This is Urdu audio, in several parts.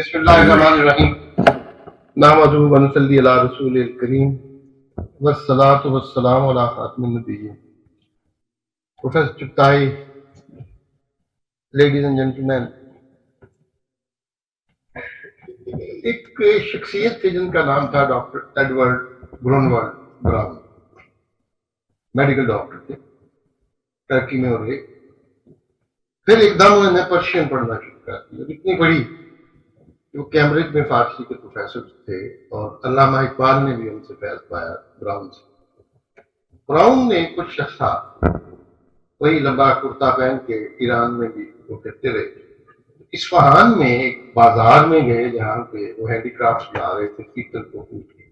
بسم اللہ الرحمن الرحیم نحمدہ و نصلی علی رسول الکریم والصلاۃ والسلام علی خاتم النبیین. Professor Chughtai, ladies and gentlemen, ایک شخصیت تھی جن کا نام تھا doctor Edward Granville Browne. Medical doctor تھے ترکی میں، اور پھر ایک دم انہوں نے پرشین پڑھنا شروع کر دیا. اتنی بڑی وہ کیمبرج میں فارسی کے پروفیسر تھے، اور علامہ اقبال نے بھی ان سے فیض پایا براؤن سے. براؤن نے کچھ عرصہ وہی لمبا کرتا پہن کے ایران میں بھی وہ کرتے رہے. اصفہان میں ایک بازار میں گئے جہاں پہ وہ ہینڈی کرافٹ لا رہے تھے، پیتل کو پوچھ کے.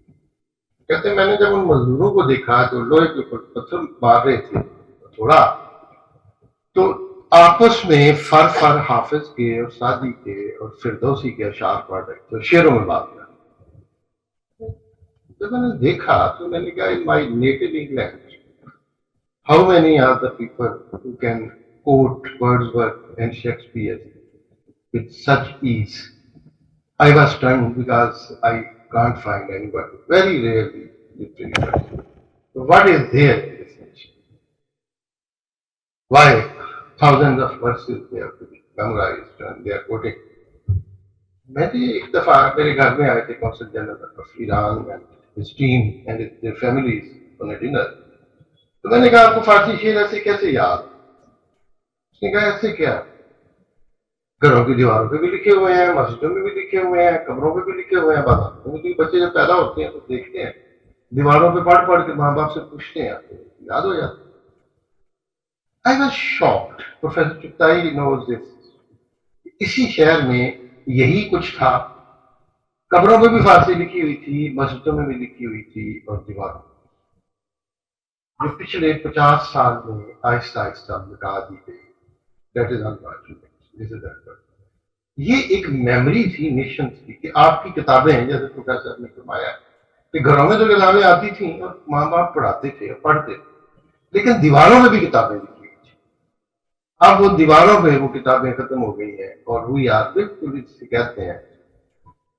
کہتے میں نے جب ان مزدوروں کو دیکھا جو لوہے کے اوپر پتھر مار رہے تھے تھوڑا، تو آپس میں فر حافظ کے اور سعدی کے اور فردوسی کے اشعار پڑھ رہے تھے، شعروں میں بات کر. جب میں نے دیکھا تو میں نے کہا in my native England how many are the people who can quote Wordsworth and Shakespeare with such ease. I was stunned because I can't find anybody. Very rarely, literally. So what is there in this nation? Why thousands of verses they have to be memorized and they are quoting? میں نے ایک دفعہ میرے گھر میں آئے تھے council general of Iran and his team and their families on a dinner. تو میں نے کہا آپ کو فارسی شعر ایسے کیسے یاد؟ اس نے کہا ایسے کیا؟ گھروں کی دیواروں پہ بھی لکھے ہوئے ہیں، مسجدوں میں بھی لکھے ہوئے ہیں، قبروں پہ بھی لکھے ہوئے ہیں. بازاروں میں بچے جب پیدا ہوتے ہیں تو دیکھتے ہیں، دیواروں پہ پڑھ پڑھ کے ماں باپ سے پوچھتے ہیں تو یاد ہو جاتا ہے. I was shocked. Professor Chughtai knows this. اسی شہر میں یہی کچھ تھا. قبروں پہ بھی فارسی لکھی ہوئی تھی، مسجدوں میں بھی لکھی ہوئی تھی، اور دیواروں جو پچھلے 50 سال میں آہستہ آہستہ مٹا دی گئی. That is unfortunate. This is unfortunate. یہ ایک میموری تھی نیشنز کی کہ آپ کی کتابیں ہیں، جیسے پروفیسر نے فرمایا کہ گھروں میں تو کتابیں آتی تھیں اور ماں باپ پڑھاتے تھے اور پڑھتے تھے، لیکن دیواروں میں بھی کتابیں لکھی ہوئی تھی. اب وہ دیواروں پہ وہ کتابیں ختم ہو گئی ہیں اور ہوئی آپ بالکل اس سے کہتے ہیں.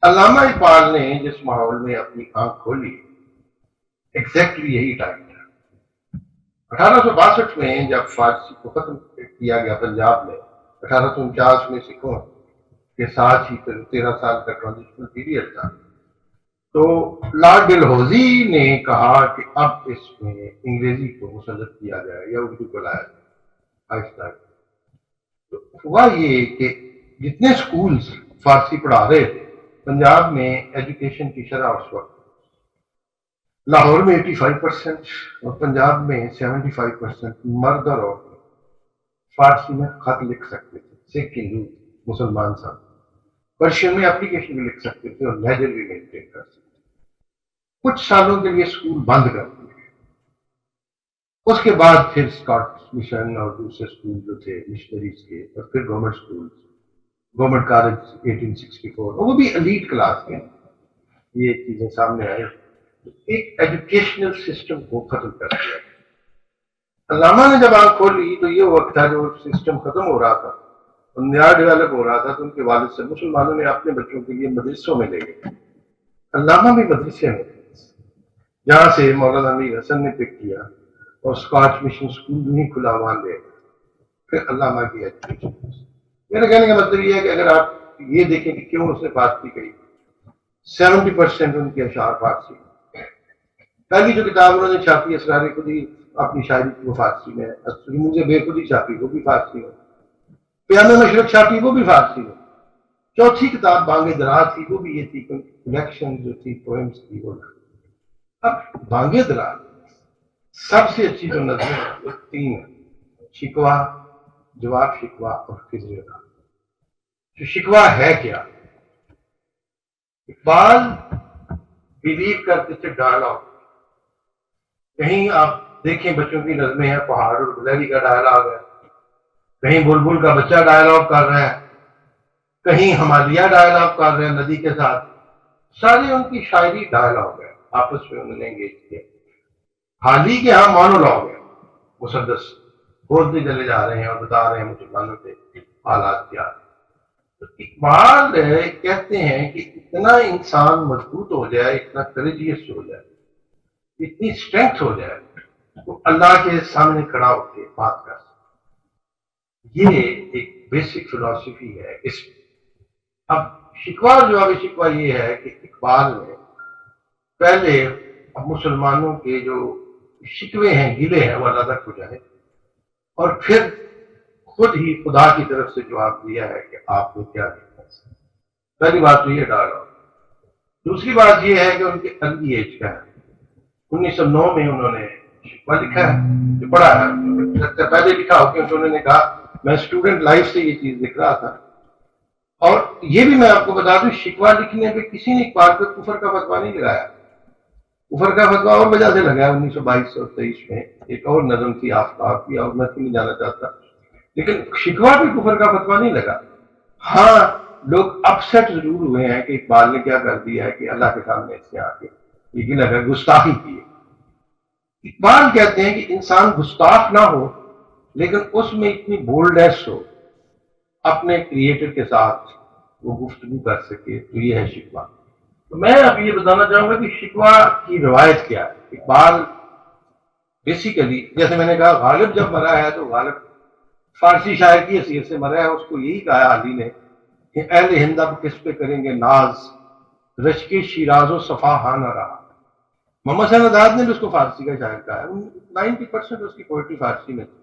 علامہ اقبال نے جس ماحول میں اپنی آنکھ کھولی ایگزیکٹلی یہی ٹائم تھا. 1862 میں جب فارسی کو ختم کیا گیا پنجاب میں، 1849 میں سکھوں کے ساتھ ہی 13 سال کا ٹرانزیشنل پیریڈ تھا. تو لارڈ ڈلہوزی نے کہا کہ اب اس میں انگریزی کو مسلط کیا جائے یا اردو کو لایا جائے آہستہ آہستہ. تو ہوا یہ کہ جتنے سکولز فارسی پڑھا رہے تھے پنجاب میں، ایجوکیشن کی شرح اس وقت لاہور میں 85% اور پنجاب میں 75% مرد اور عورتیں فارسی میں خط لکھ سکتے تھے. سکھ ہندو مسلمان صاحب پرشین میں اپلیکیشن بھی لکھ سکتے تھے اور لہجے بھی مینٹین کر سکتے تھے. کچھ سالوں کے لیے اسکول بند کر دیے. اس کے بعد پھر اسکاٹس مشن اور دوسرے اسکول جو تھے مشنریز کے، اور پھر گورنمنٹ اسکول، گورنمنٹ کالج 1864، وہ بھی ایلیٹ کلاس کے. یہ چیزیں سامنے آئی، ایک ایجوکیشنل سسٹم کو ختم کر دیا. علامہ نے جب آنکھ کھولی تو یہ وقت تھا جو سسٹم ختم ہو رہا تھا اور نیا ڈیولپ ہو رہا تھا. تو ان کے والد سے مسلمانوں نے اپنے بچوں کے لیے مدرسوں میں لے گئے. علامہ بھی مدرسے میں، جہاں سے مولانا امیر حسن نے پک کیا اور اسکاٹ مشن اسکول بھی کھلا وہاں لے گئے. پھر علامہ کی ایجوکیشن. میرے کہنے کا مطلب یہ ہے کہ اگر آپ یہ دیکھیں کہ کیوں اس نے بات کی گئی، 70% ان کے اشعار فارسی. پہلی جو کتاب انہوں نے چھاپی اسرار خودی اپنی شاعری کی، وہ فارسی میں ہے. مجھے بے خودی چھاپی، وہ بھی فارسی میں. پیام مشرق چھاپی، وہ بھی فارسی میں. چوتھی کتاب بانگ درا تھی، وہ بھی یہ تھی، کلیکشن جو تھی پوئمز کی وہ. اب بانگ درا سب سے اچھی جو نظم ہے وہ 3 ہے: شکوا، جواب شکوا اور خضر کا. جو شکوا ہے کیا؟ اقبال بلیو کرتے تھے ڈائلاگ. کہیں آپ دیکھیں بچوں کی نظمیں ہیں، پہاڑ اور گلہری کا ڈائلاگ ہے، کہیں بلبل کا بچہ ڈائلاگ کر رہا ہے، کہیں ہمالیہ ڈائلاگ کر رہے ہیں ندی کے ساتھ. ساری ان کی شاعری ڈائلاگ ہے، آپس میں انہوں نے انگیج کیا. حالی کے ہاں مونولاگ ہے، مسدس کھولتے چلے جا رہے ہیں اور بتا رہے ہیں مسلمانوں کے حالات کیا. تو اقبال کہتے ہیں کہ اتنا انسان مضبوط ہو جائے، اتنا کریجیس ہو جائے، اتنی اسٹرینتھ ہو جائے تو اللہ کے سامنے کھڑا ہو کے بات کر سکے۔ یہ ایک بیسک فلسفی ہے اس میں۔ اب شکوہ جواب شکوہ یہ ہے کہ اقبال نے پہلے اب مسلمانوں کے جو شکوے ہیں، گلے ہیں، وہ اللہ تک پہنچائے، اور پھر خود ہی خدا کی طرف سے جواب دیا ہے کہ آپ نے کیا کیا۔ پہلی بات تو یہ ڈالا۔ دوسری بات یہ ہے کہ ان کے ارلی ایج کا ہے۔ 1909 میں انہوں نے شکوہ لکھا ہے، جو پڑھا ہے، پہلے لکھا ہو کہ انہوں نے کہا میں اسٹوڈنٹ لائف سے یہ چیز لکھ رہا تھا۔ اور یہ بھی میں آپ کو بتا دوں، شکوہ لکھنے پہ کسی نے اقبال پہ کفر کا فتویٰ نہیں لگایا۔ کفر کا فتویٰ اور وجہ سے لگا ہے 1922 اور 23 میں، ایک اور نظم تھی آفتاب کی، اور میں نہیں جانا چاہتا، لیکن شکوہ پہ کفر کا فتویٰ نہیں لگا۔ ہاں لوگ اپسیٹ ضرور ہوئے ہیں کہ اقبال نے کیا کر دیا ہے کہ اللہ کے سامنے اس نے آ کے یہ لگا گستاخی کی ہے۔ اقبال کہتے ہیں کہ انسان گستاخ نہ ہو لیکن اس میں اتنی بولڈنس ہو، اپنے کریٹر کے ساتھ وہ گفتگو کر سکے، تو یہ ہے شکوہ۔ تو میں اب یہ بتانا چاہوں گا کہ شکوہ کی روایت کیا ہے۔ اقبال بیسیکلی جیسے میں نے کہا غالب جب مرا ہے تو غالب فارسی شاعر کی حیثیت سے مرا ہے، اس کو یہی کہا علی نے کہ اہل ہند اب کس پہ کریں گے ناز، رش کے شیراز و صفا ہاں نہ رہا۔ محمد حسین آزاد نے بھی اس کو فارسی کا شاعر کہا ہے، 90% اس کی پوئٹری فارسی میں تھی،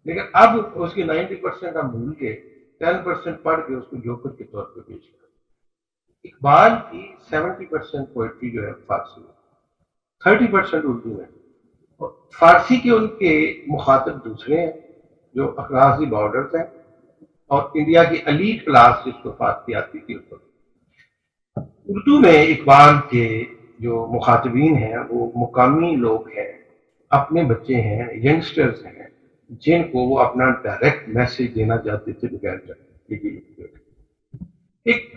لیکن اب اس کی 90% ہم بھول کے 10% پڑھ کے اس کو جوکر کے طور پہ پیش کر۔ اقبال کی 70% پوئٹری جو ہے فارسی میں، 30% اردو میں، اور فارسی کے ان کے مخاطب دوسرے ہیں جو اکراس دی بارڈرز ہیں، اور انڈیا کی ایلیٹ کلاس جس کو فارسی آتی تھی اس کو۔ اردو میں اقبال کے جو مخاطبین ہیں وہ مقامی لوگ ہیں، اپنے بچے ہیں، ینگسٹرز ہیں، جن کو وہ اپنا ڈائریکٹ میسج دینا چاہتے تھے بغیر ایک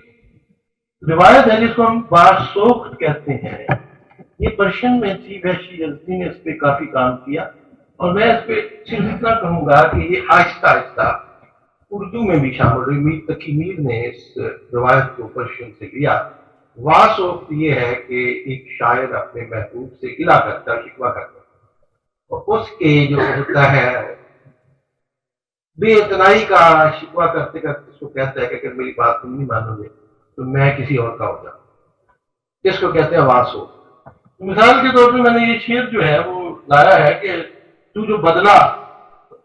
روایت ہے جس کو ہم باسوخت کہتے ہیں، یہ پرشین میں تھی، وحشی جلسی نے اس پہ کافی کام کیا، اور میں اس پہ صرف اتنا کہوں گا کہ یہ آہستہ آہستہ اردو میں بھی شامل ہوئی۔ میر تقی میر نے اس روایت کو پرشین سے لیا۔ واسوخت یہ ہے کہ ایک شاعر اپنے محبوب سے گلہ کرتا، شکوہ کرتا، اور اس کے جو ہوتا ہے بے اتنائی کا شکوہ کرتے کرتے اس کو کہتا ہے کہ اگر میری بات تم نہیں مانو گے تو میں کسی اور کا ہو جاؤں۔ اس کو کہتے ہیں واسوخت۔ مثال کے طور پہ میں نے یہ شعر جو ہے وہ لایا ہے کہ تو جو بدلا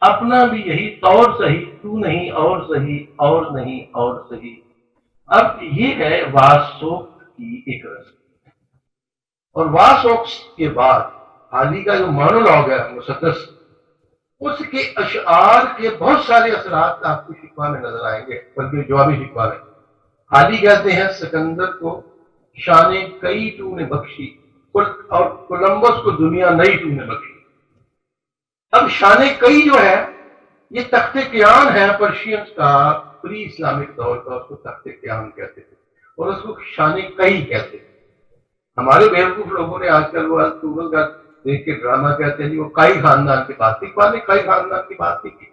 اپنا بھی یہی طور صحیح، تو نہیں اور صحیح، اور نہیں اور صحیح۔ اب یہ ہے واسوخت کی ایک رسم، اور واسوخت کے بعد حالی کا جو مونولوگ ہے مسدس، اس کے اشعار کے بہت سارے اثرات آپ کو شکوہ میں نظر آئیں گے، بلکہ جوابی شکوہ میں۔ حالی کہتے ہیں سکندر کو شان کئی تو نے بخشی، اور کولمبس کو دنیا نئی تو نے بخشی۔ اب شان کئی جو ہے یہ تخت قیام ہے پرشینز کا، پری اسلامک دور کا، اس کو تخت قیام کہتے تھے، اور اس کو شان کئی کہتے تھے۔ ہمارے بیوقوف لوگوں نے آج کل وہ الطول کا دیکھ کے ڈرامہ کہتے ہیں جی وہ کائی خاندان کی بات تھی، اقبال نے کائی خاندان کی بات نہیں کی۔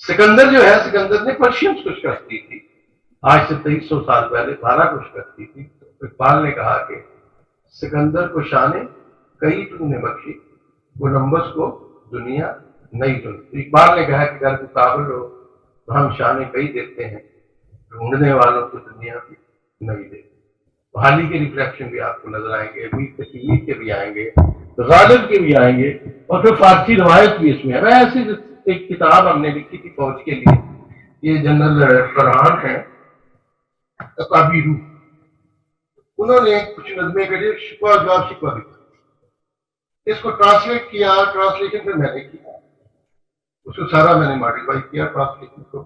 سکندر جو ہے، سکندر نے پرشینز کو شکست دی تھی، آج سے 2300 سال پہلے 12 کو شکست دی تھی۔ تو اقبال نے کہا کہ سکندر کو شانے کئی تو نے بخشی، کولمبس کو دنیا نئی تو۔ اقبال نے کہا کہ اگر کوئی قابل ہو تو ہم شانے کئی دیتے ہیں، ڈھونڈنے والوں کو دنیا بھی نئی دیتے۔ حالی کے ریفلیکشن بھی آپ کو نظر آئیں گے، میر تقی کے بھی آئیں گے، غالب کے بھی آئیں گے، اور پھر فارسی روایت بھی اس میں ہے۔ میں ایسی ایک کتاب ہم نے لکھی تھی فوج کے لیے، یہ جنرل فرحان ہیں اکابیرو، انہوں نے کچھ نظمیں کے لیے شکوہ جواب شکوہ لکھا، اس کو ٹرانسلیٹ کیا، ٹرانسلیشن پھر میں نے کیا، اس کو سارا میں نے ماڈیفائی کیا ٹرانسلیشن کو،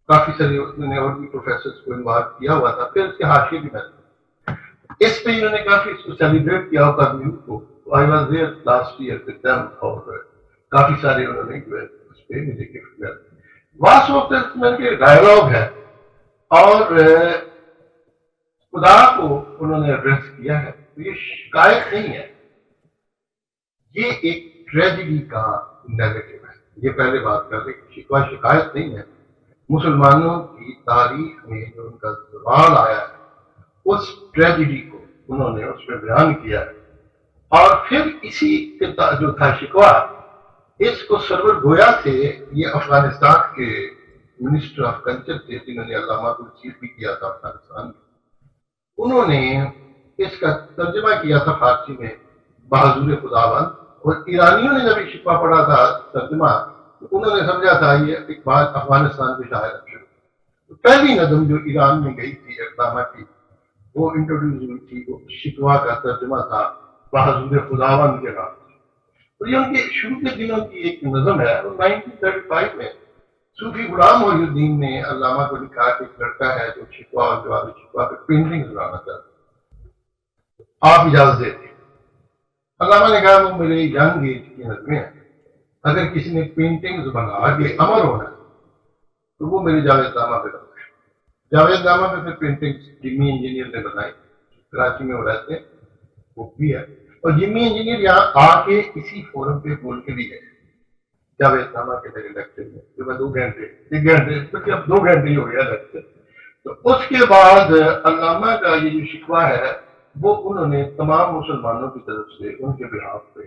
کافی سارے میں نے اور بھی پروفیسرز کو انوالو کیا ہوا تھا، پھر اس کے حاشیے بھی میں نے اس پہ انہوں نے کافی اس کو سیلیبریٹ کیا ہوتا ویو کو۔ I was there last year with them, اور کافی سارے انہوں نے جو ہے اس پہ مجھے گفٹ کیا۔ واسوخت میں کے ڈائلاگ ہے، اور خدا کو انہوں نے ایڈریس کیا ہے، تو یہ شکایت نہیں ہے، یہ ایک ٹریجڈی کا نیگیٹو ہے۔ یہ پہلے بات کر رہے شکوہ شکایت نہیں ہے، مسلمانوں کی تاریخ میں جو ان کا زوال آیا ہے اس ٹریجڈی کو انہوں نے اس میں بیان کیا ہے. اور پھر اسی جو تھا شکوہ اس کو سرور گویا تھے یہ افغانستان کے منسٹر آف کلچر تھے جنہوں نے علامہ کو ریسیو بھی کیا تھا افغانستان میں. انہوں نے اس کا ترجمہ کیا تھا فارسی میں بہادر خداوند. اور ایرانیوں نے جب یہ شکوہ پڑھا تھا ترجمہ تو انہوں نے سمجھا تھا یہ ایک بات افغانستان کے شاعر شروع. تو پہلی نظم جو ایران میں گئی تھی اقدامہ کی وہ انٹروڈیوس ہوئی تھی وہ شکوہ کا ترجمہ تھا بہادر خداوند کے نام سے. تو یہ ان کے شروع کے دنوں کی ایک نظم ہے. اور 1935 میں صوفی غلام محی الدین نے علامہ کو لکھا کہ ایک لڑکا ہے جو شکوہ اور جواب شکوہ پہ پینٹنگ بنانا چاہتا ہے آپ اجازت دیتے. علامہ نے کہا وہ میرے ینگ ایج کی نظمیں ہیں اگر کسی نے پینٹنگز بنا کے امر ہونا ہے تو وہ میرے جاوید نامہ پہ کرتا ہے. جاوید نامہ پہ پھر پینٹنگز جمی انجینئر نے بنائی کراچی میں وہ رہتے ہیں وہ بھی ہے. اور جمی انجینئر یہاں آ کے اسی فورم پہ بول کے بھی گئے جاوید نامہ کے میرے لیکچر میں جو میں 2 گھنٹے 1 گھنٹے کیونکہ اب 2 گھنٹے ہی ہو گیا لیکچر. تو اس کے بعد علامہ کا یہ جو شکوہ ہے وہ انہوں نے تمام مسلمانوں کی طرف سے ان کے بہاف پہ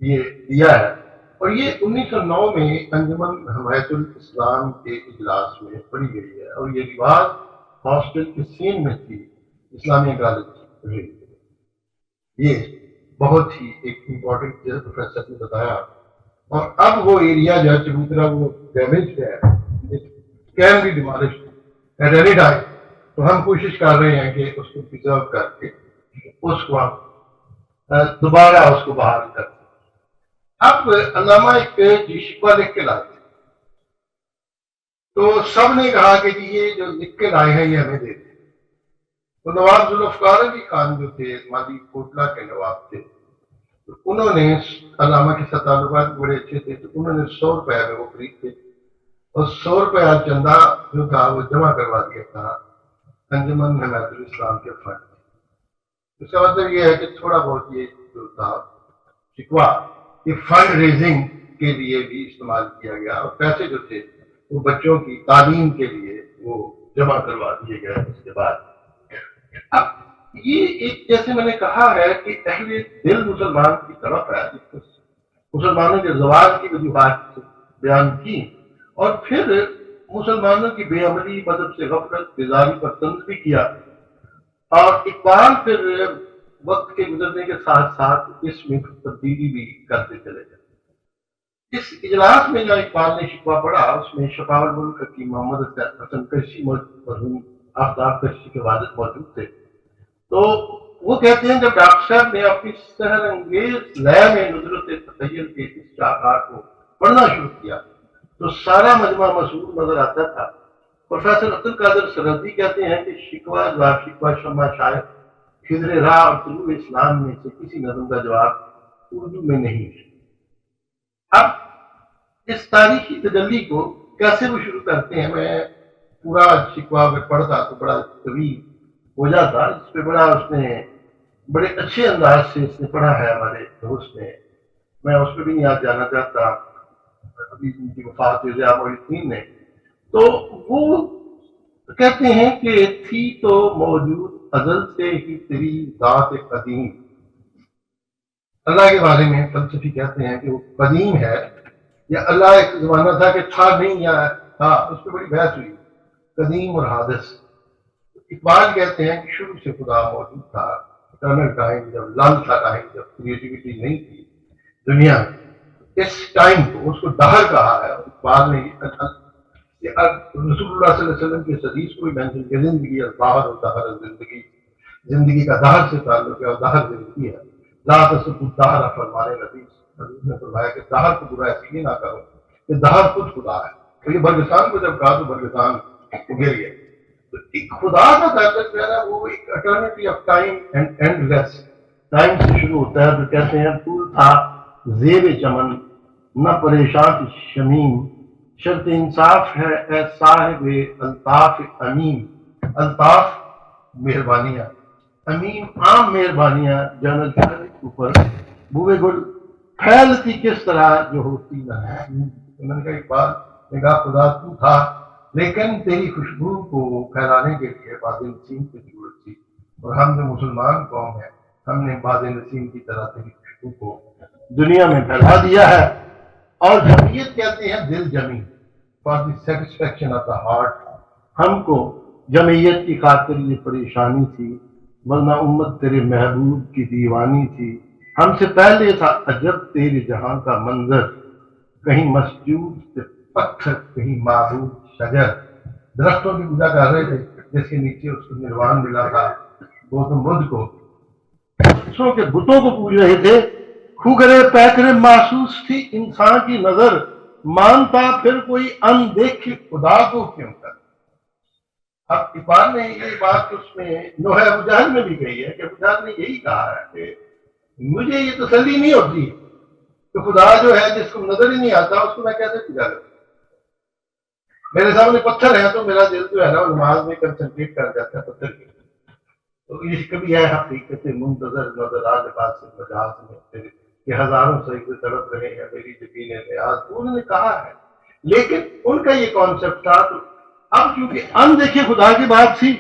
یہ دیا ہے. اور یہ 1909 میں انجمن حمایت الاسلام کے اجلاس میں پڑھی گئی ہے. اور یہ رواج ہاسٹل کے سین میں تھی اسلامیہ کالج. یہ بہت ہی ایک امپورٹنٹ چیز پروفیسر نے بتایا. اور اب وہ ایریا جو ہے چبوترا وہ ڈیمیج ہے can be demolished at any time. تو ہم کوشش کر رہے ہیں کہ اس کو پرزرو کر کے اس کو ہم دوبارہ اس کو بحال کر دیں. اب علامہ ایک شکوہ لکھ کے لائے تھے تو سب نے کہا کہ جی یہ جو لکھ کے لائے ہیں یہ ہمیں دے دیں. تو نواب ذوالفقار علی خان جو تھے مالی کوٹلہ کے نواب تھے تو انہوں نے علامہ کے ساتھ تعلقات بڑے اچھے تھے تو انہوں نے 100 روپے میں وہ خریدتے اور 100 روپیہ چندہ جو تھا وہ جمع کروا دیا تھا انجمن حمایت الاسلام کے فنڈ. اس کا مطلب یہ ہے کہ تھوڑا بہت یہ جو تھا شکوہ یہ فنڈ ریزنگ کے لیے بھی استعمال کیا گیا اور پیسے جو تھے وہ بچوں کی تعلیم کے لیے وہ جمع کروا دیے گئے. اس کے بعد اب یہ ایک جیسے میں نے کہا ہے کہ اہل دل مسلمان کی طرف ہے مسلمانوں کے زوال کی وجوہات بیان کی اور پھر مسلمانوں کی بے عملی مذہب سے غفلت بیزاری پر طنز بھی کیا. اور اقبال پھر وقت کے گزرنے کے ساتھ ساتھ اس میں تبدیلی بھی کرتے چلے گئے. اس اجلاس میں جو اقبال نے شکوہ پڑھا اس میں شفاء الملک کی محمد حسن کشی مرحوم آفتاب کشی کے والد موجود تھے. تو وہ کہتے ہیں جب ڈاکٹر صاحب نے اپنی سحر انگیز لے میں نظرت تخیل کے اس شاہکار کو پڑھنا شروع کیا تو سارا مجمع مسرور نظر آتا تھا. پروفیسر عبد القادر سرحدی کہتے ہیں کہ شکوہ جواب شکوہ شمع شاید خضر راہ اور طلوع اسلام میں سے کسی نظم کا جواب اردو میں نہیں ہے. اب اس تاریخی تجلی کو کیسے وہ شروع کرتے ہیں میں پورا شکوہ میں پڑھتا تو بڑا طویل ہو جاتا. اس پہ بڑا اس نے بڑے اچھے انداز سے اس نے پڑھا ہے ہمارے دوست نے. میں اس پہ بھی نہیں آج جانا چاہتا. ابھی ان کی وفات ہوئی ضیاء محی الدین نے تو وہ کہتے ہیں کہ تھی تو موجود ازل سے ہی تیری ذات قدیم. اللہ کے بارے میں فلسفی کہتے ہیں کہ وہ قدیم ہے یا اللہ ایک زمانہ تھا کہ تھا نہیں یا تھا. اس پہ بڑی بحث ہوئی قدیم اور حادث. اقبال کہتے ہیں کہ شروع سے خدا موجود تھا اٹرنل ٹائم جب لال تھا ٹائم جب کریٹیوٹی نہیں تھی دنیا میں اس ٹائم کو اس کو دہر کہا ہے. اقبال نے رسول اللہ صلی اللہ علیہ وسلم کی حدیث کو بھی مینشن کیا زندگی الدہر اور دہر زندگی زندگی کا دہر سے تعلق ہے اور دہر زندگی ہے. لا تسب الدہر فرمانے حدیث نے فرمایا کہ دہر کو برا اس لیے نہ کرو کہ دہر خود خدا ہے. تو یہ برگسان کو جب کہا تو برگسان گر گیا. تو ایک خدا کا تعلق جو ہے نا وہ ایک eternity of time and and less time سے شروع ہوتا ہے. تو کہتے ہیں طول تھا زیب چمن نہ پریشان شمیم شرط انصاف ہے اے صاحب الطاف امین. الطاف مہربانیاں امین عام مہربانیاں جنت کے اوپر بوئے گل پھیلتی کس طرح جو ہوتی نہ ہے. انہوں نے کہا ایک بات نے کہا خدا تو تھا لیکن تیری خوشبو کو پھیلانے کے لیے باد نسیم کی ضرورت تھی، اور ہم جو مسلمان قوم ہے ہم نے باد نسیم کی طرح تیری خوشبو کو دنیا میں پھیلا دیا ہے۔ اور جمعیت کہتے ہیں دل جمی، for the satisfaction of the heart. ہم کو جمعیت کی خاطر یہ پریشانی تھی، ورنہ امت تیرے محبوب کی دیوانی تھی۔ ہم سے پہلے تھا عجب تیرے جہاں کا منظر، کہیں مسجود سے پتھر، کہیں معبود شجر۔ درختوں کی پوجا کر رہے تھے جس کے نیچے اس کو نروان ملا تھا، گوتم بدھ کو دوسروں کے بتوں کو پوج رہے تھے۔ کھوکرے پیکرے محسوس تھی انسان کی نظر، مانتا پھر کوئی اندیکھے خدا کو کیوں کر۔ اب اقبال نے یہ بات اس میں نوح ابو جہل میں بھی کہی ہے کہ ابو جہل نے یہی کہا ہے کہ مجھے یہ تسلی نہیں ہوتی کہ خدا جو ہے جس کو نظر ہی نہیں آتا اس کو میں کیسے پوجا کروں۔ میرے سامنے پتھر ہے تو میرا دل جو ہے نا نماز میں کنسنٹریٹ کر جاتا ہے پتھر کے، تو یہ کبھی ہے حقیقت منتظر نظر آ لباس سے مجاز میں کہ ہزاروں سجدے تڑپ رہے ہیں میری جبین نیاز، انہوں نے کہا ہے، لیکن ان کا یہ کانسیپٹ تھا۔ تو اب چونکہ دیکھیے خدا کی بات تھی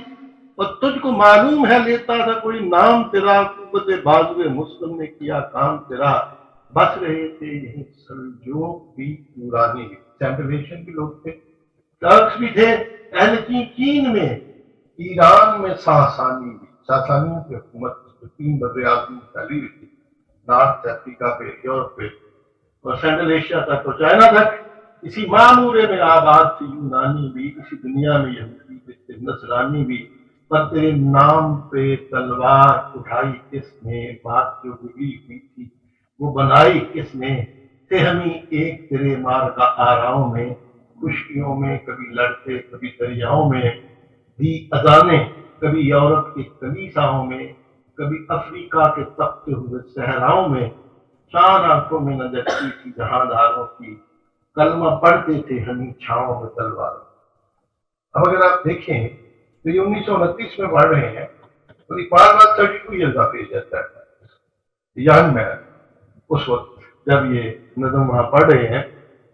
اور تجھ کو معلوم ہے لیتا تھا کوئی نام تیرا، قوت بازو مسلم نے کیا کام تیرا، بس رہے تھے یہیں سلجوق بھی پورانی، سینٹریشن کے لوگ تھے، ترکس بھی تھے، اہل چین میں، ایران میں ساسانی بھی، ساسانیوں کی حکومت تین بر اعظم پھیلی ہوئی تھی، نارتھ افریقہ پہ، یورپ پہ اور سینٹرل ایشیا تک اور چائنا تک۔ اسی معمورے میں آباد تھی یونانی بھی، اسی دنیا میں یہودی بھی، نصرانی بھی، پر تیرے نام پہ تلوار اٹھائی کس نے، بات جو بگڑی ہوئی تھی وہ بنائی کس نے، تھے ہمیں ایک تیرے مار کا آراؤں میں، خشکیوں میں کبھی لڑتے کبھی دریاؤں میں، دی اذانیں کبھی یورپ کے کلیساؤں میں، کبھی افریقہ کے تپتے ہوئے صحراؤں میں، چاند آنکھوں میں نہ جگتی تھی جہانداروں کی، کلمہ پڑھتے تھے ہمیں چھاؤں میں تلواروں۔ اب اگر آپ دیکھیں تو یہ 1929 میں پڑھ رہے ہیں اور اقبال بات 32 ایئر کا پیش جاتا ہے ینگ مین، اس وقت جب یہ نظم وہاں پڑھ رہے ہیں۔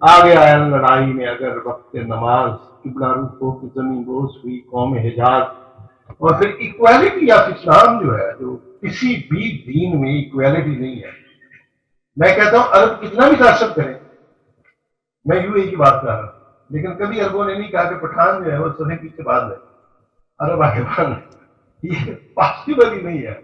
آگے آیا لڑائی میں اگر وقت نماز، قبلہ روخوں کی زمین بوس ہوئی قوم حجاز۔ اور پھر ایکویلٹی آف اسلام جو ہے، جو کسی بھی دین میں ایکویلٹی نہیں ہے۔ میں کہتا ہوں عرب کتنا بھی تعصب کریں، میں یو اے کی بات کر رہا ہوں، لیکن کبھی عربوں نے نہیں کہا کہ پٹھان جو ہے وہ سنے پیچھے باز ہے، عرب آگے بڑھ، یہ پاسبل ہی نہیں ہے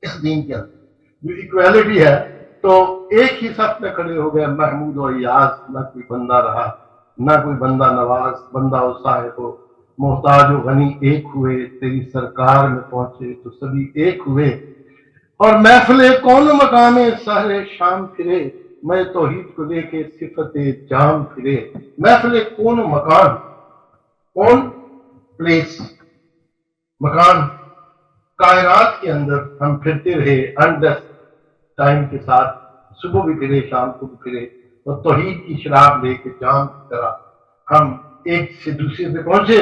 اس دین کے اندر۔ جو ایکویلٹی ہے تو ایک ہی صف میں کھڑے ہو گئے محمود و ایاز، نہ کوئی بندہ رہا نہ کوئی بندہ نواز، بندہ و صاحب و محتاج و غنی ایک ہوئے، تیری سرکار میں پہنچے تو سبھی ایک ہوئے، اور محفل کون مقام سحر شام پھرے، میں توحید کو دیکھے صفت جام پھرے۔ محفل کون مکان، کون پلیس، مکان، کائنات کے اندر ہم پھرتے رہے انڈسٹ ٹائم کے ساتھ، صبح بھی پھرے شام کو بھی پھرے، اور توحید کی شراب لے کے جام کی طرح ہم ایک سے دوسرے پہ پہنچے،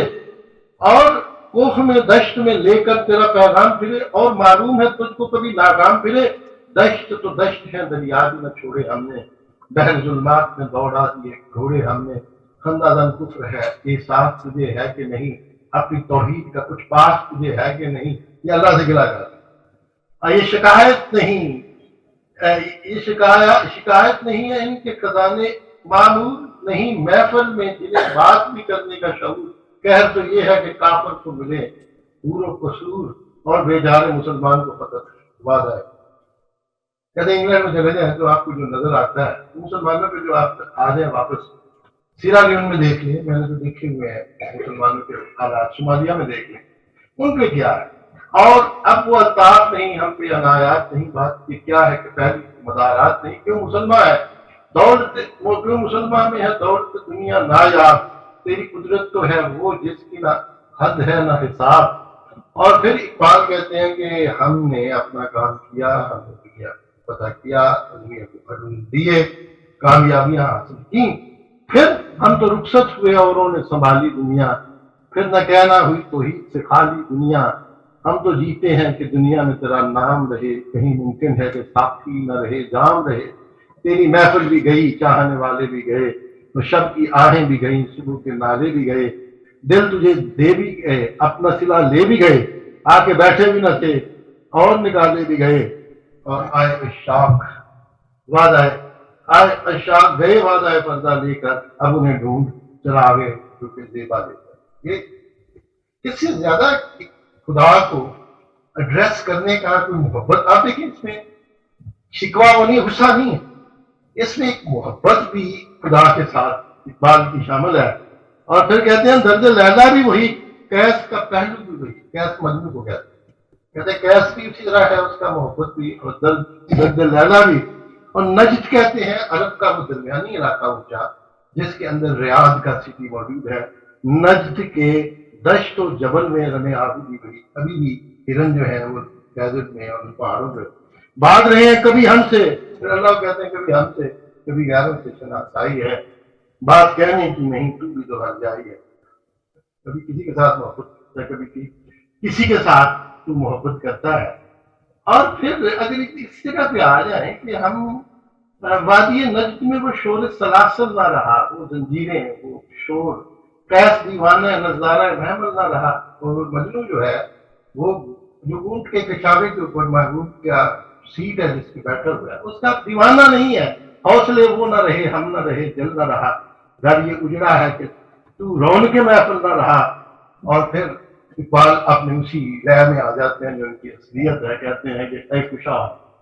اور کوہ میں دشت میں لے کر تیرا پیغام پھرے، اور معلوم ہے تجھ کو کبھی ناکام پھرے۔ دشت تو دشت ہے دریا بھی نہ چھوڑے ہم نے، بحر ظلمات میں دوڑا دیے گھوڑے ہم نے، خندہ دن کفر ہے احساس تجھے ہے کہ نہیں، اپنی توحید کا کچھ پاس تجھے ہے کہ نہیں۔ یہ اللہ سے گلا کر یہ شکایت نہیں، یہ شکایت نہیں ہے ان کے خزانے معمول نہیں محفل میں جنہیں بات بھی کرنے کا شعور۔ کہر تو یہ ہے کہ کافر کو ملے حور و قصور، اور بیچارے مسلمان کو فتح وعدہ ہے۔ کہتے ہیں انگلینڈ میں چلے جائیں تو آپ کو جو نظر آتا ہے مسلمانوں پہ، جو آپ آ جائیں واپس سیرا لیون میں دیکھ لیں، میں نے تو دیکھے ہوئے ہیں مسلمانوں کے حالات، صومالیہ میں دیکھ لیں ان پہ کیا ہے۔ اور اب وہ الطاف نہیں، ہم پہ عنایات نہیں، بات یہ کیا ہے کہ پہلی مدارات نہیں، کیوں مسلمان ہے دولت، کیوں مسلمان میں ہے دولت دنیا نایاب، تیری قدرت تو ہے وہ جس کی نہ حد ہے نہ حساب۔ اور پھر اقبال کہتے ہیں کہ ہم نے اپنا کام کیا، ہم نے دنیا کو پتہ کیا، دنیا کو علوم دیے، کامیابیاں حاصل کی، پھر ہم تو رخصت ہوئے اوروں نے سنبھالی دنیا، پھر نہ کہنا ہوئی توحید سے خالی دنیا۔ ہم تو جیتے ہیں کہ دنیا میں تیرا نام رہے، کہیں ممکن ہے کہ ساتھی نہ رہے جام رہے، تیری محفل بھی گئی چاہنے والے بھی گئے، تو شب کی آہیں بھی گئیں، صبح کے نالے بھی گئے، دل تجھے دے بھی گئے، اپنا سلا لے بھی گئے، آ کے بیٹھے بھی نہ تھے اور نکالے بھی گئے، اور آئے اشاق وعدہ ہے، آئے اشاق گئے وعدہ پردہ لے کر، اب انہیں ڈھونڈ چلا گئے جو کہ زیبا لے کر۔ یہ اس سے زیادہ خدا کو ایڈریس کرنے کا کوئی محبت، آپ دیکھیں اس میں شکوا وہ نہیں، غصہ نہیں ہے، اس میں ایک محبت بھی خدا کے ساتھ اقبال کی شامل ہے۔ اور پھر کہتے ہیں درد لیلا بھی وہی، قیس کا پہلو بھی وہی، قیس مجنو کو کہتے ہیں قیس بھی اسی طرح ہے، اس کا محبت بھی، اور درد لیلا بھی۔ اور نجد کہتے ہیں عرب کا وہ درمیانی علاقہ اونچا جس کے اندر ریاض کا سٹی موجود ہے، نجد کے دشت و جبل میں رمے آبی بھی گئی، ابھی بھی ہرن جو ہے وہ ڈیزرٹ میں اور پہاڑوں پہ بھاگ رہے ہیں، کبھی ہم سے، پھر اللہ کہتے ہیں کبھی ہم سے کبھی غیروں سے شناسائی ہے، بات کہنے کی نہیں تو بھی تو ہر جائی ہے، کبھی کسی کے ساتھ محبت کرتا ہے، کبھی کسی کے ساتھ تو محبت کرتا ہے۔ اور پھر اگر اس جگہ پہ آ جائیں کہ ہم وادی نجد میں وہ شور سلاسل نہ رہا، وہ زنجیریں، وہ شور، قیس دیوانہ نظارہ محمل نہ رہا، اور مجنو جو ہے وہ جو اونٹ کے کچاوے کے اوپر محبوب کا سیٹ ہے جس پہ بیٹھا ہوا ہے، اس کا دیوانہ نہیں ہے، حوصلے وہ نہ رہے، ہم نہ رہے، دل نہ رہا، گھر یہ اجڑا ہے کہ تو رون کے محفل نہ رہا۔ اور پھر اقبال اپنے اسی لئے میں آ جاتے ہیں جو ان کی اصلیت ہے، کہتے ہیں کہ اے کشا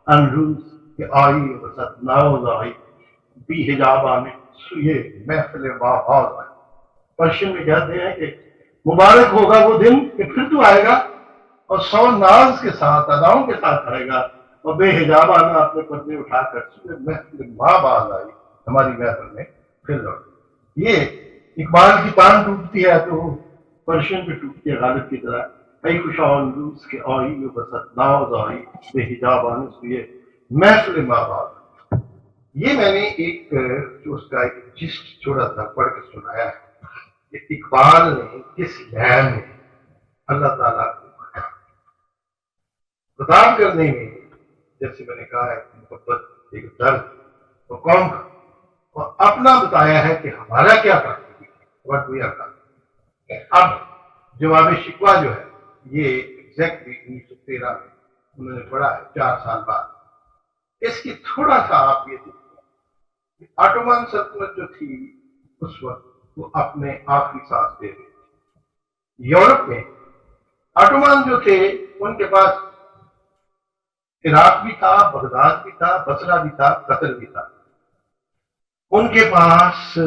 انروز کہ آئی وسط ناوز آئی، بی حجاب آنے سوئے محفل باحاز آئی۔ پرشین میں کہتے ہیں کہ مبارک ہوگا وہ دن کہ پھر تو آئے گا اور سو ناز کے ساتھ اداؤں کے ساتھ آئے گا، اور بے حجاب آنا اپنے پردے اٹھا کر سوئے محفل ماں باز آئی، ہماری محفل میں پھر لوٹ۔ یہ اقبال کی تان ٹوٹتی ہے تو پرشین پہ ٹوٹتی ہے غالب کی طرح، اے خوشان روز کے آئی و بسط ناز آئی، بے حجاب آنے سوئے محفل ماں باز۔ یہ میں نے ایک جو اس کا ایک جسٹ چھوڑا تھا پڑھ کے سنایا ہے کہ اقبال نے کس لئے میں اللہ تعالیٰ کو خطاب کرنے میں، جیسے میں نے کہا ہے محبت، ایک درد اور قوم کا، اور اپنا بتایا ہے کہ ہمارا کیا کرنا۔ اب جواب شکوہ جو ہے یہ ایگزیکٹلی 1913 میں انہوں نے پڑھا ہے، 4 سال بعد۔ اس کی تھوڑا سا آپ یہ دیکھیں، آٹومان سلطنت جو تھی اس وقت وہ اپنے آخری سانس دے رہی تھی۔ یورپ میں آٹومان جو تھے ان کے پاس عراق بھی تھا، بغداد بھی تھا، بصرہ بھی تھا، قطر بھی تھا، ان کے پاس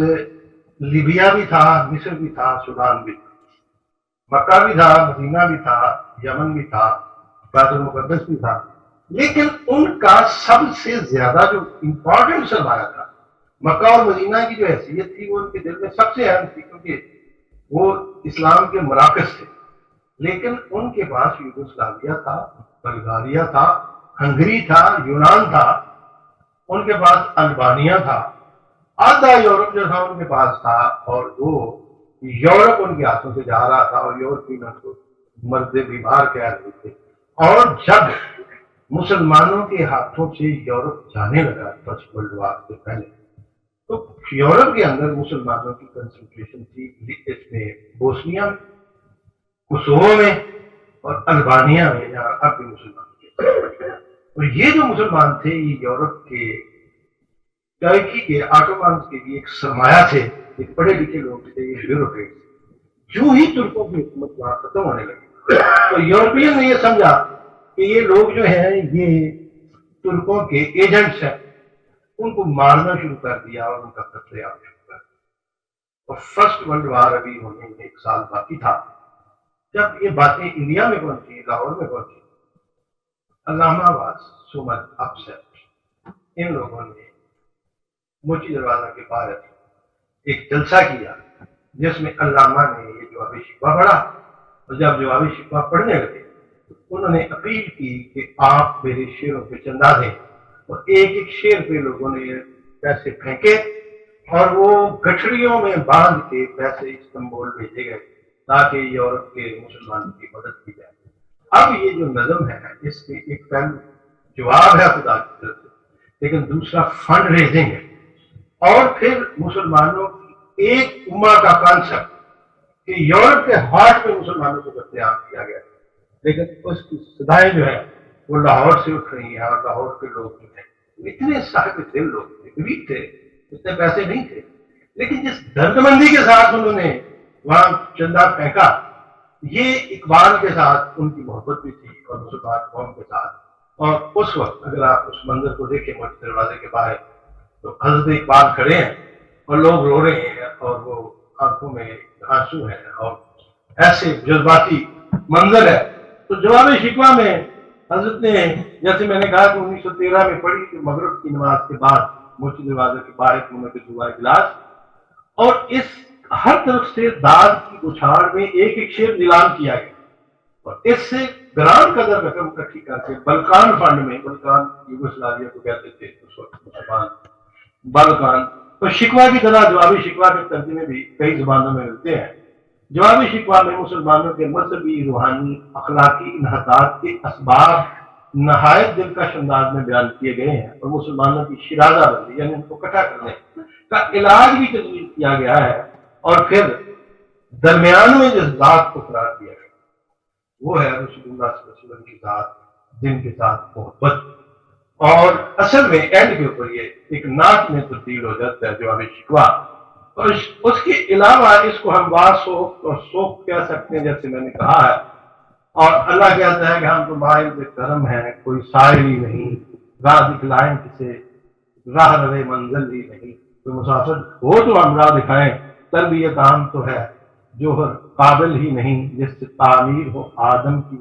لیبیا بھی تھا، مصر بھی تھا، سودان بھی تھا، مکہ بھی تھا، مدینہ بھی تھا، یمن بھی تھا، بیت المقدس بھی تھا، لیکن ان کا سب سے زیادہ جو امپورٹنٹ سرمایہ تھا، مکہ اور مدینہ کی جو حیثیت تھی وہ ان کے دل میں سب سے اہم تھی، کیونکہ وہ اسلام کے مراکز تھے، لیکن ان کے پاس یوگوسلاویہ تھا، بلغاریہ تھا، ہنگری تھا، یونان تھا، ان کے پاس البانیہ تھا، آدھا یورپ جو تھا ان کے پاس تھا، اور وہ یورپ ان کے ہاتھوں سے جا رہا تھا، اور یورپین کو مرد بیمار کہہ رہے تھے۔ اور جب مسلمانوں کے ہاتھوں سے یورپ جانے لگا فرسٹ ورلڈ وار سے پہلے، تو یورپ کے اندر مسلمانوں کی کنسنٹریشن تھی، اس میں بوسنیا میں، کوسوو میں، اور البانیہ میں، جہاں اب بھی مسلمان تھے۔ اور یہ جو مسلمان تھے یہ یورپ کے ٹرکی کے آٹومانز کے لیے ایک سرمایہ تھے، ایک پڑھے لکھے لوگ تھے، یہ بیوروکریٹس۔ جو ہی ترکوں کی حکومت وہاں ختم ہونے لگی تو یورپین نے یہ سمجھا کہ یہ لوگ جو ہیں یہ ترکوں کے ایجنٹس ہیں، ان کو مارنا شروع کر دیا اور ان کا قتل عام شروع کر دیا۔ اور فرسٹ ورلڈ وار ابھی ہونے میں 1 سال باقی تھا۔ جب یہ باتیں انڈیا میں پہنچی، لاہور میں پہنچی، علامہ واز سو مچ اپسیٹ، ان لوگوں نے موچی دروازہ کے باہر ایک جلسہ کیا جس میں علامہ نے یہ جواب شکوہ پڑھا، اور جب جواب شکوہ پڑھنے لگے تو انہوں نے اپیل کی کہ آپ میرے شعروں پہ چندہ دیں، اور ایک ایک شعر پہ لوگوں نے پیسے پھینکے، اور وہ گٹھڑیوں میں باندھ کے پیسے استنبول بھیجے گئے تاکہ یورپ کے مسلمانوں کی مدد کی جائے۔ اب یہ جو نظم ہے اس کے ایک پہلو جواب ہے خدا کی طرف سے، لیکن دوسرا فنڈ ریزنگ ہے، اور پھر مسلمانوں ایک اما کا کانسیپٹ کہ یورپ کے ہارٹ میں مسلمانوں کو قتل کیا گیا، لیکن اس کی صدائیں جو ہے وہ لاہور سے اٹھ رہی ہیں، اور لاہور کے لوگ جو ہیں اتنے صاحب دل لوگ تھے، غریب تھے، اتنے پیسے نہیں تھے، لیکن جس درد مندی کے ساتھ انہوں نے وہاں چندہ پھینکا، یہ اقبال کے ساتھ ان کی محبت بھی تھی اور مسلمان قوم کے ساتھ۔ اور اس وقت اگر آپ اس منظر کو دیکھیں مسجد دروازے کے باہر، تو حضرت اقبال کھڑے ہیں اور لوگ رو رہے ہیں، اور وہ آنکھوں میں آنسو ہیں، اور ایسے جذباتی منظر ہے۔ تو جواب شکوہ میں حضرت نے، جیسے میں نے کہا کہ 1913 میں پڑھی کہ مغرب کی نماز کے بعد مسجد دروازے کے باہر منعقد ہوا اجلاس، اور اس ہر طرف سے داد کی بچھاڑ میں ایک ایک شعر نیلام کیا گیا، اور اس سے گران قدر رقم اکٹھی کر کے بلکان فنڈ میں، بلکان یوگوسلاویا کو کہتے تھے اس وقت مسلمان، بلکان، تو شکوہ کی طرح جوابی شکوہ کے ترجمے بھی کئی زبانوں میں ملتے ہیں۔ جوابی شکوہ میں مسلمانوں کے مذہبی، روحانی، اخلاقی انحطاط کے اسباب نہایت دلکش انداز میں بیان کیے گئے ہیں، اور مسلمانوں کی شرازہ بندی یعنی ان کو اکٹھا کرنے کا علاج بھی تجویز کیا گیا ہے، اور پھر درمیان میں جس ذات کو قرار دیا گیا وہ ہے رسول اللہ صلی اللہ علیہ وسلم کی ذات، جن کے ساتھ محبت، اور اصل میں اینڈ کے اوپر یہ ایک نعت میں تبدیل ہو جاتا ہے جواب شکوہ۔ اور اس کے علاوہ اس کو ہم واسوخت اور سوخت کہہ سکتے ہیں، جیسے میں نے کہا ہے، اور اللہ کہتا ہے کہ ہم تو مائل بے کرم ہیں، کوئی سائل ہی نہیں، راہ دکھلائیں کسے، راہ روے منزل ہی نہیں، کوئی مسافر ہو تو ہم راہ دکھائیں، تربیت عام تو ہے جوہر قابل ہی نہیں، جس سے تعمیر ہو آدم کی،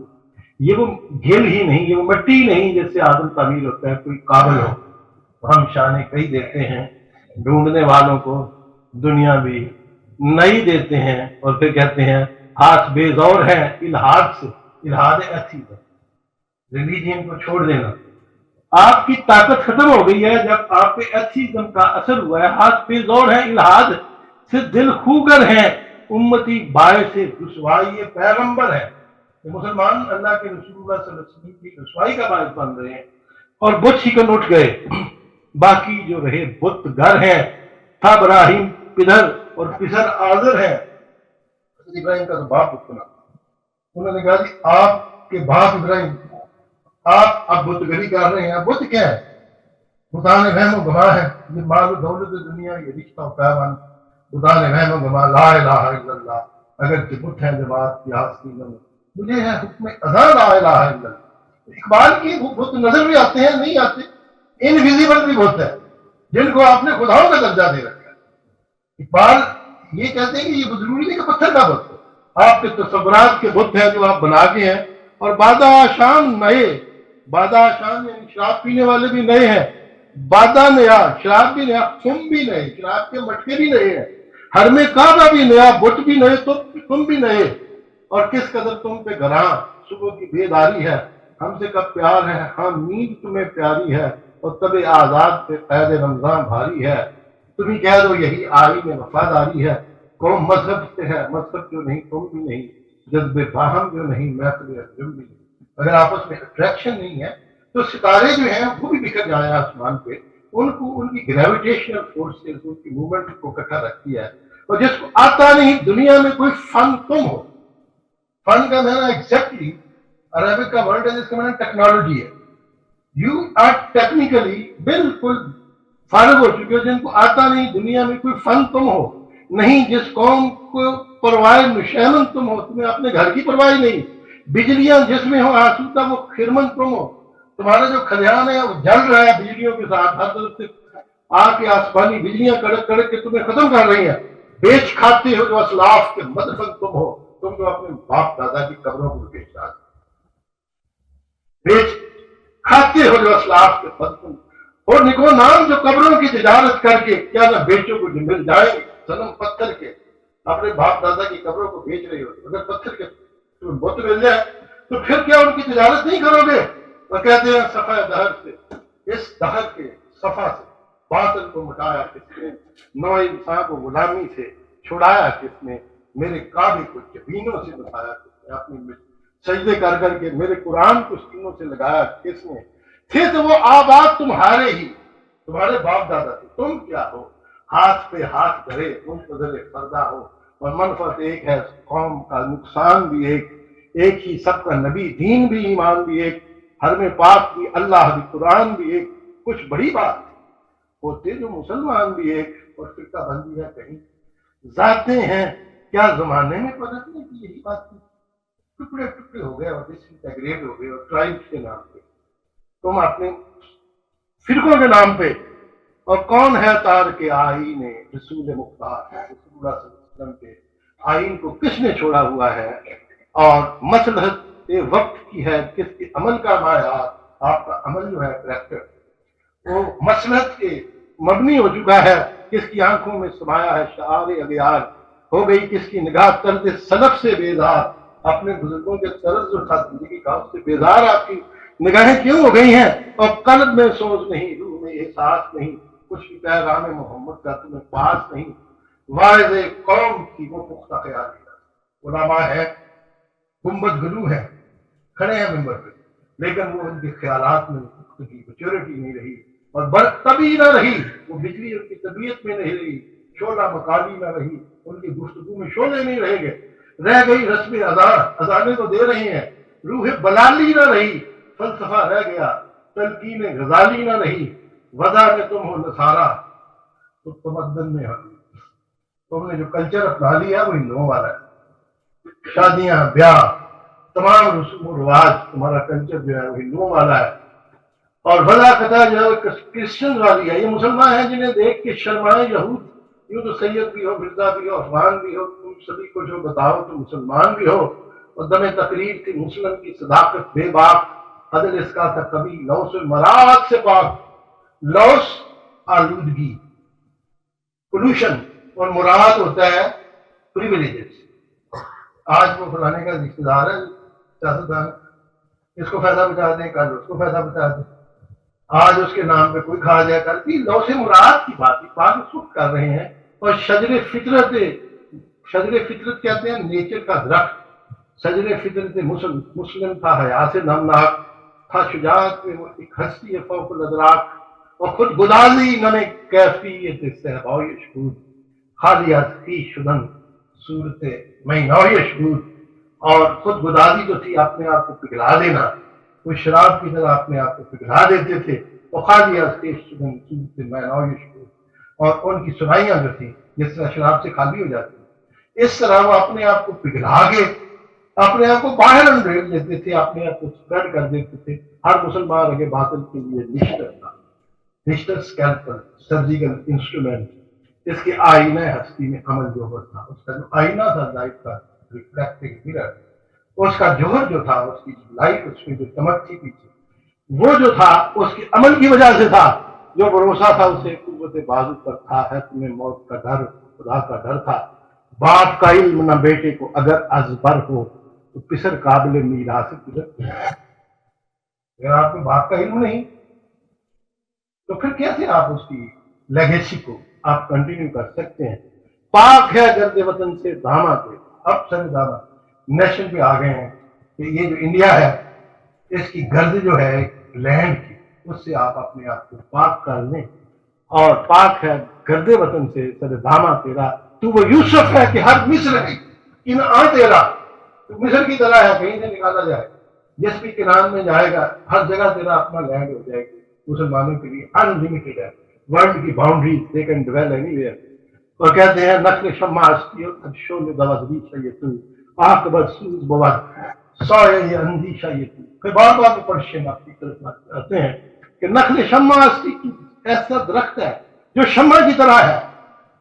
یہ وہ گل ہی نہیں، یہ وہ مٹی نہیں جس سے آدم تعمیر ہوتا ہے، کوئی قابل ہو تو ہم شانے کئی دیتے ہیں، ڈھونڈنے والوں کو دنیا بھی نئی دیتے ہیں، اور پھر کہتے ہیں ہاتھ بے زور ہے الہاد سے، الہاد ایتھیزم، ریلیجن کو چھوڑ دینا۔ آپ کی طاقت ختم ہو گئی ہے جب آپ پہ ایتھیزم کا اثر ہوا ہے، ہاتھ بے زور ہے الہاد سے، دل خوگر ہیں امتی باعث رسوائی پیغمبر ہے، مسلمان اللہ کے رسول اللہ صلی اللہ علیہ وسلم کی رسوائی کا باعث بن رہے ہیں، اور بت شکن اٹھ گئے، باقی جو رہے بت گھر ہیں، تھا ابراہیم پدر اور پسر آذر ہے۔ ابراہیم کا تو باپ بت بنا، انہوں نے کہا جی آپ کے باپ ابراہیم، آپ اب بت گری کر رہے ہیں، بت کیا ہے؟ خدا نے وہم و گواہ ہے، یہ مال و دولت دنیا، یہ رشتہ و پیمان، خدا نے وہم و گواہ، لا الہ الا اللہ، اگر کہ بت ہیں جماعت کی آستینوں میں، مجھے ہے حکم اذاں لا الہ الا اللہ۔ اقبال کی بت نظر بھی آتے ہیں، نہیں آتے، انویزیبل بھی بت ہے جن کو آپ نے خداؤں کا درجہ دے رکھا ہے۔ اقبال یہ کہتے ہیں کہ یہ ضروری نہیں کہ پتھر کا بت ہو، آپ کے تصورات کے بت ہیں جو آپ بنا کے ہیں، اور بادہ شام نئے، بادہ شام یعنی شراب پینے والے بھی نئے ہیں، بادہ نیا، شراب بھی نیا، تم بھی نئے، شراب کے مٹکے بھی نئے ہیں، حرم کعبہ بھی نیا، بت بھی نئے، تم بھی نئے، اور کس قدر تم پہ گراں صبح کی بیداری ہے، ہم سے کب پیار ہے، ہاں نیند تمہیں پیاری ہے، اور طب آزاد پہ قید رمضان بھاری ہے، تمہیں کہہ دو یہی آئین وفاداری ہے، قوم مذہب سے ہے، مذہب جو نہیں تم بھی نہیں، جذب باہم جو نہیں محفل انجم بھی نہیں۔ اگر آپس میں اٹریکشن نہیں ہے تو ستارے جو ہیں وہ بھی بکھر جائیں آسمان پہ، ان کو ان کی گریویٹیشنل فورسز ان کی موومنٹ کو اکٹھا رکھتی ہے، اور جس کو آتا نہیں دنیا میں کوئی فن تم ہو، فن کا معنی ایگزیکٹلی عربک کا ورڈ ہے جس کا معنی ٹیکنالوجی ہے، یو آر ٹیکنیکلی بالکل فارغ ہو چکے ہو، جن کو آتا نہیں دنیا میں کوئی فن تم ہو نہیں، جس قوم کو پروائے نشیمن تم ہو، تمہیں اپنے گھر کی پرواہ نہیں، بجلیاں جس میں ہو آسودہ وہ خرمن تم ہو، تمہارا جو کھلیان ہے وہ جل رہا ہے بجلیوں کے ساتھ، ہر طرف سے آ کے آسمانی بجلیاں کڑک کڑک کے تمہیں ختم کر رہی ہیں، بیچ کھاتے ہو جو اسلاف کے مدفن تم ہو، تم جو اپنے باپ دادا کی قبروں کو بیچ ڈالتے، بیچ کھاتے ہو جو اسلاف کے مدفن، اور نکو نام جو قبروں کی تجارت کر کے کیا نہ بیچو کو جو مل جائیں گے، صنم پتھر کے اپنے باپ دادا کی قبروں کو بیچ رہی ہو، اگر پتھر کے تمہیں بت مل جائے تو پھر کیا ان کی تجارت نہیں کرو گے؟ اور کہتے ہیں صفحہ دہر سے، اس دہر کے صفحہ سے باطل کو مٹایا کس نے، نو انسان کو غلامی سے چھڑایا کس نے، میرے کعبے کو جبینوں سے بتایا کس نے، اپنی سجدے کر کر کے میرے قرآن کو سینوں سے لگایا کس نے، تھے تو وہ آباد تمہارے ہی، تمہارے باپ دادا تھے، تم کیا ہو، ہاتھ پہ ہاتھ دھرے ملک بدلے پردہ ہو، اور منفعت ایک ہے قوم کا نقصان بھی ایک ہی سب کا نبی دین بھی ایمان بھی ایک، حرم پاک بھی اللہ بھی قرآن بھی ایک، کچھ بڑی بات ہوتے جو مسلمان بھی ایک اور فرقہ بندی ہے کہیں، ذاتیں ہیں کیا زمانے میں پلٹنے کی یہی بات تھی، ٹکڑے ٹکڑے ہو گئے اور ڈسانٹیگریٹ ہو گئے، اور ٹرائبس کے نام پہ تم اپنے فرقوں کے نام پہ، اور کون ہے تار کے آئین رسول مختار ہے، رسول اللہ صلی اللہ علیہ وسلم کے آئین کو کس نے چھوڑا ہوا ہے، اور مصلحت وقت کی ہے کس کے عمل کا معیار، آپ کا عمل جو ہے کریکٹر وہ مصلحت کے مبنی ہو چکا ہے، کس کی آنکھوں میں سمایا ہے شعار اغیار، ہو گئی کس کی نگاہ طرز سلف سے بیدار، اپنے بزرگوں کے طرز جو تھا زندگی کا اس سے بیدار آپ کی نگاہیں کیوں ہو گئی ہیں، اور قلب میں سوچ نہیں، روح میں احساس نہیں، کچھ بھی پیغام محمد کا تمہیں پاس نہیں، واعظ قوم کی وہ پختہ خیال علماء ہے، گنبد گلو ہے، کھڑے ہیں ممبر پہ، لیکن وہ ان کے خیالات میں پختگی میچورٹی نہیں رہی، اور برق تبھی نہ رہی، وہ بجلی ان کی طبیعت میں نہیں رہی، شعلہ مکالی نہ رہی، ان کی گفتگو میں شعلے نہیں رہ گئے، رہ گئی رسم اذانے تو دے رہی ہیں، روح بلالی نہ رہی، فلسفہ رہ گیا، تلقین غزالی نہ رہی، وضع میں تم ہو نصارہ تو تمدن میں ہم، تم نے جو کلچر اپنا لیا وہ ہندوؤں والا ہے، شادیاں بیاہ تمام رسوم و رواج تمہارا کلچر جو ہے وہ ہندوؤں والا ہے، اور بلا قطع جو ہے کرسچن والی ہے، یہ مسلمان ہیں جنہیں دیکھ کے شرمائے یہود، یوں تو سید بھی ہو، مرزا بھی ہو، افغان بھی ہو، تم سبھی کو جو بتاؤ تو مسلمان بھی ہو، اور دم تقریر تھی مسلم کی صداقت بے باک، عدل اس کا تھا کبھی لوث مراد سے پاک، لوث آلودگی پولوشن، اور مراد ہوتا ہے پریویلیجز، آج وہ فلانے کا رشتے دار ہے سیاستدان، اس کو فائدہ بتا دیں، کل اس کو فائدہ بتا دیں، آج اس کے نام پہ کوئی کھا جائے، کل کی لو سے مراد کی بات اس وقت کر رہے ہیں، اور شجر فطرت کہتے ہیں نیچر کا درخت، شجر فطرت مسلم تھا، حیا سے نمناک تھا، شجاعت میں وہ ایک ہستی فوق الادراک، اور خود گدازی نمے کیفیت صحباء شہود، خالی از خویش شدن صورت میں نوعیش بود، اور خود گدازی جو تھی اپنے آپ کو پگھلا دینا، وہ شراب کی طرح اپنے آپ کو پگھلا دیتے تھے، اور خالی از خویش شدن صورت میں نوعیش بود، اور ان کی سنائیاں جو تھیں جس طرح شراب سے خالی ہو جاتی ہیں، اس طرح وہ اپنے آپ کو پگھلا کے اپنے آپ کو باہر انڈیل دیتے تھے، اپنے آپ کو اسپریڈ کر دیتے تھے، ہر مسلمان اگے باطل کے لیے نشتر تھا، نشتر اسکیلپل سرجیکل انسٹرومنٹ، اس کے آئینہ ہستی میں عمل جوہر تھا، اس کا جو آئینہ تھا لائف کا ریفلیکٹنگ مرر، اس کا جوہر جو تھا، اس کی لائف، اس میں جو چمک تھی پیچھے، وہ جو تھا اس کے عمل کی وجہ سے تھا، جو بھروسہ تھا اسے قوت بازو پر تھا، ہے تمہیں موت کا ڈر، خدا کا ڈر تھا، باپ کا علم نہ بیٹے کو اگر ازبر ہو تو پسر قابل میراث گزر، اگر آپ کو باپ کا علم نہیں تو پھر کیسے آپ اس کی لیگیسی کو آپ کنٹینیو کر سکتے ہیں؟ پاک ہے گرد وطن سے دامہ پہ، اب سر دامہ نیشن پہ آ گئے ہیں کہ یہ جو انڈیا ہے اس کی گرد جو ہے لینڈ کی، اس سے آپ اپنے آپ کو پاک کر لیں، اور پاک ہے گرد وطن سے سر دامہ تیرا، تو وہ یوسف ہے کہ ہر مصر کی تیرا، تو مصر کی طرح ہے، کہیں سے نکالا جائے، جس بھی کنان میں جائے گا ہر جگہ تیرا اپنا لینڈ ہو جائے گی، مسلمانوں کے لیے انلمیٹڈ ہے، ورلڈ کی boundary they can dwell anywhere, اور کہتے ہیں نقل شمع ہستی اور شول دوازری شیطو آقبت سوز بود سایہ اندیشہ یتو، پھر بار بار پرشین آپ کی طرف آتے ہیں کہ نقل شمع ہستی کی ایسا درخت ہے جو شمع کی طرح ہے،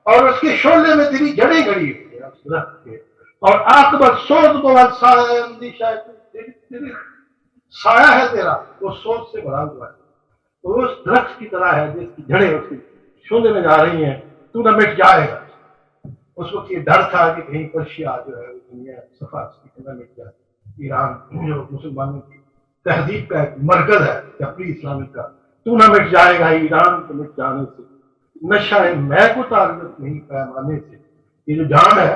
اور اس کے شعلے میں تیری جڑیں گڑی ہوئی ہیں اس درخت کے، اور عاقبت سوز بود سایہ اندیشہ تیری سایہ ہے تیرا وہ سوچ سے بھرا ہوا ہے، تو اس درخت کی طرح ہے جس کی جڑیں اس کے شعلے میں جا رہی ہیں، تو نہ مٹ جائے گا۔ اس وقت یہ ڈر تھا کہ کہیں پرشیا جو ہے دنیا صفا نہ مٹ جائے، ایران جو مسلمانوں کی تہذیب کا ایک مرکز ہے اپنی اسلامک کا، تو نہ مٹ جائے گا ایران کو مٹ جانے سے، نشہ میں کو تعلق نہیں پیمانے سے، یہ جو جام ہے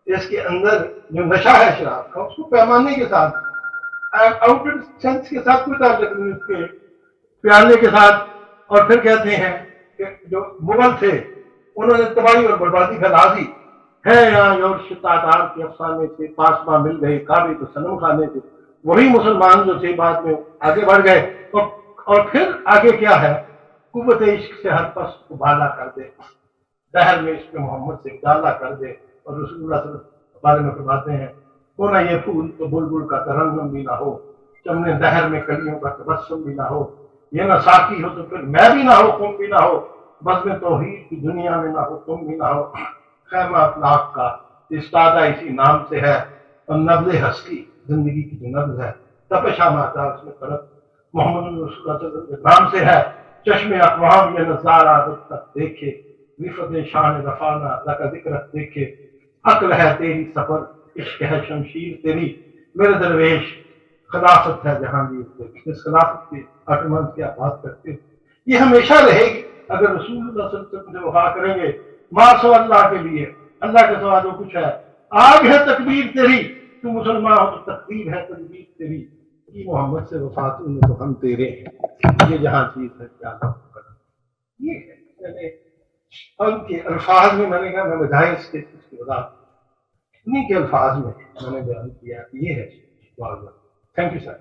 اس کے اندر جو نشہ ہے شراب کا، اس کو پیمانے کے ساتھ آؤٹر سینس کے ساتھ کوئی تعلق نہیں، اس کے پیالے کے ساتھ، اور پھر کہتے ہیں کہ جو مغل تھے انہوں نے تباہی اور بربادی پھیلا دی ہے یہاں یورش تعداد کے افسانے سے پاسباں مل گئے کعبے تو صنم خانے سے وہی مسلمان جو تھے بعد میں آگے بڑھ گئے اور پھر آگے کیا ہے قوت عشق سے ہر پس کو بالا کر دے دہر میں عشق محمد سے ڈالا کر دے اور رسول اللہ صلی اللہ علیہ وسلم کے بارے میں فرماتے ہیں کو نہ یہ پھول تو بلبل کا ترنم بھی نہ ہو چمنے دہر میں کلیوں کا تبسم بھی نہ ہو یہ نہ ساقی ہو تو پھر میں بھی نہ ہو تم بھی نہ ہو بس میں توحید کی دنیا میں نہ ہو تم بھی نہ ہو خیمہ اخلاق کا استادہ اسی نام سے ہے اور نبض ہستی زندگی کی جو نبض ہے تپشا ماتا اس میں طرف محمد رسول اللہ صلی اللہ علیہ وسلم کے نام سے ہے چشم اقوام یہ نظارہ جب تک دیکھے رفت شان رفانہ لکا ذکرت دیکھے عقل ہے تیری سفر عشق ہے شمشیر تیری میرے درویش خلافت ہے جہانگیر تیری اس خلافت کی اٹمنٹ کی آپ بات کرتے یہ ہمیشہ رہے گی اگر رسول اللہ صلی اللہ علیہ وسلم سے وفا کریں گے ماسو اللہ کے لیے اللہ کے سوا جو کچھ ہے آگ ہے تکبیر تیری تو مسلمان ہو تو تقدیر ہے تدبیر تیری کی محمد سے وفا نے تو ہم تیرے ہیں یہ جہاں چیز ہے کیا یہ ہے ان کے الفاظ میں میں نے کہا میں بجائے اس کے کچھ کے بتا انہیں کے الفاظ میں نے بیان کیا یہ ہے تھینک یو سر